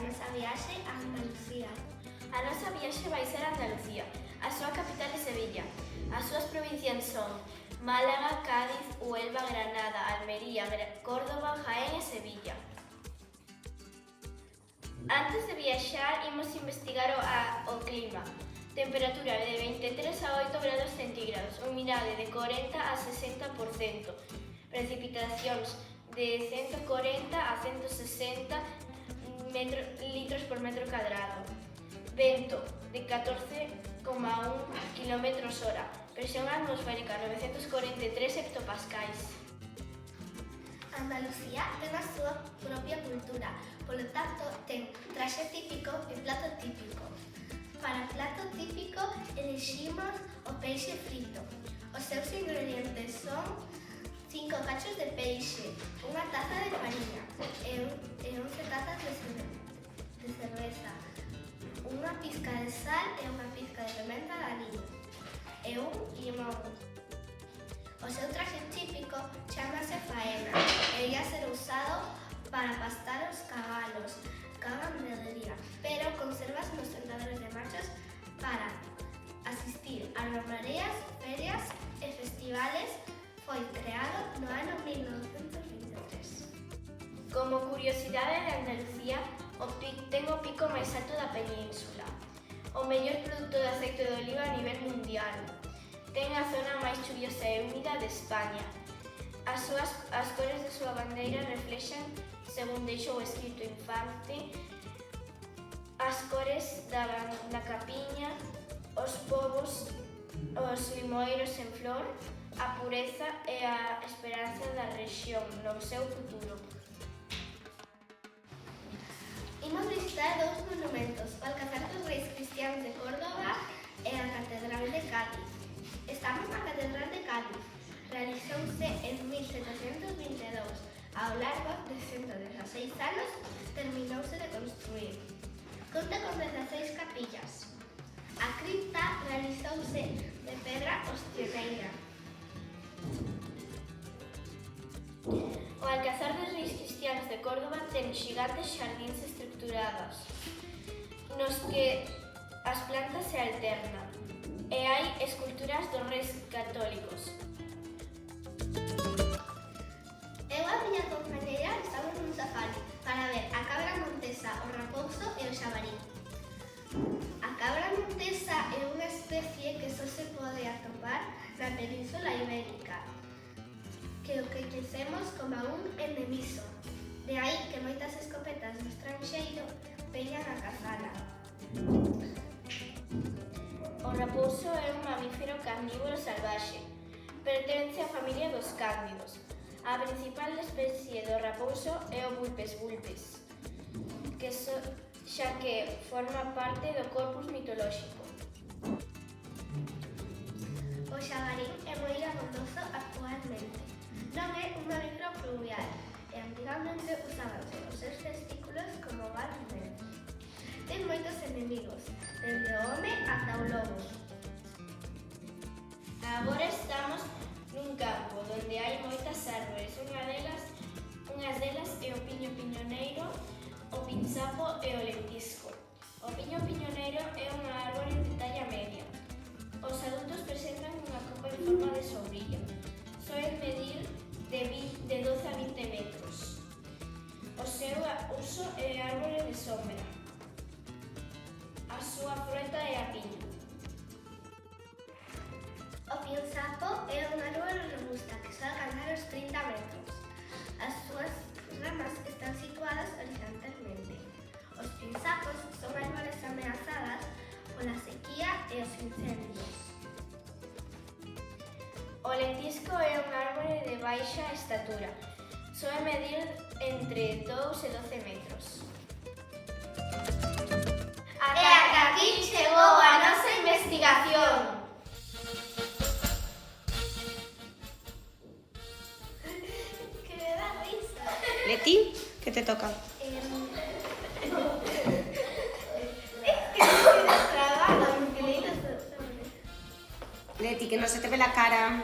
nosa viaxe a Andalucía. A nosa viaxe vai ser a Andalucía. A súa capital é Sevilla. As súas provincias son Málaga, Cádiz, Huelva, Granada, Almería, Córdoba, Jaén e Sevilla. Antes de viaxar, imos investigar o clima. Temperatura de 23 a 8 grados centígrados, humidade de 40 a 60%, precipitacións de 140 a 160 litros por metro cadrado, vento de 14,1 km hora, presión atmosférica 943 hectopascais. Andalucía ten a súa propia cultura, polo tanto ten traxe típico e plato típico. Para plato típico eliximos o peixe frito. Os seus ingredientes son 5 cachos de peixe, unha taza de fariña e 11 tazas de cerveza, unha pizca de sal e unha pizca de pimenta de aliño e un limón. O seu traxe típico chamase faena e ia ser usado para pastar os cabalos, gandería, pero conservas nos sentaderos de machos para asistir a romarías, ferias e festivales. Foi creado no ano 1923. Como curiosidade de Andalucía, ten o pico máis alto da península, o mellor produto de aceite de oliva a nivel mundial, ten a zona máis chuviosa e húmida de España. As cores da súa bandeira reflexan, según deixou escrito Infante, as cores da capiña, os povos, os limoeiros en flor, a pureza e a esperanza da rexión no seu futuro. Imos visitar dous monumentos, o Alcázar dos Reis Cristianos de Córdoba e a Catedral de Cádiz. Estamos na Catedral de Cádiz. Realizouse en 1722. Ao largo de 116 anos terminouse de construir. Conta con 16 capillas. A cripta realizouse de pedra ostioneira. O Alcázar dos Reis Cristianos de Córdoba ten xigantes xardíns estructurados nos que as plantas se alternan e hai esculturas dos reis católicos. Eu e a miña compañeira estamos nun safari para ver a cabra montesa, o raposo e o xabarí. A cabra montesa é unha especie que só se pode atopar na Península Ibérica, que o que coñecemos como un endemiso. De aí que moitas escopetas do estranxeiro veñan a cazala. O raposo é un mamífero carnívoro salvaxe. Pertence á familia dos cándidos. A principal especie do raposo é o Vulpes vulpes, xa que forma parte do corpus mitolóxico. O xabarí é moi abondoso actualmente. Non é un mamífero fluvial e antigamente usábanse os seus testículos como balumes. Ten moitos enemigos, desde o home ata o lobo. Agora estamos nun campo onde hai moitas árbores. Unhas delas é o piño piñoneiro, o pinsapo e o lentisco. O piño piñoneiro é unha árbore de talla media. Os adultos presentan unha copa en forma de sobrilla. Soen medir de 12 a 20 metros. O seu uso é árbore de sombra. A súa fruta é a piña. O pinsapo é unha árbore robusta que só alcanzar os 30 metros. As súas ramas están situadas horizontalmente. Os pinsapos son árbores ameazadas pola sequía e os incendios. O lentisco é un árbore de baixa estatura. Soe medir entre 2 e 12 metros. E ata aquí chegou a nosa investigación. Que me dá risa. Leti, que te toca? Leti, que no se te ve la cara.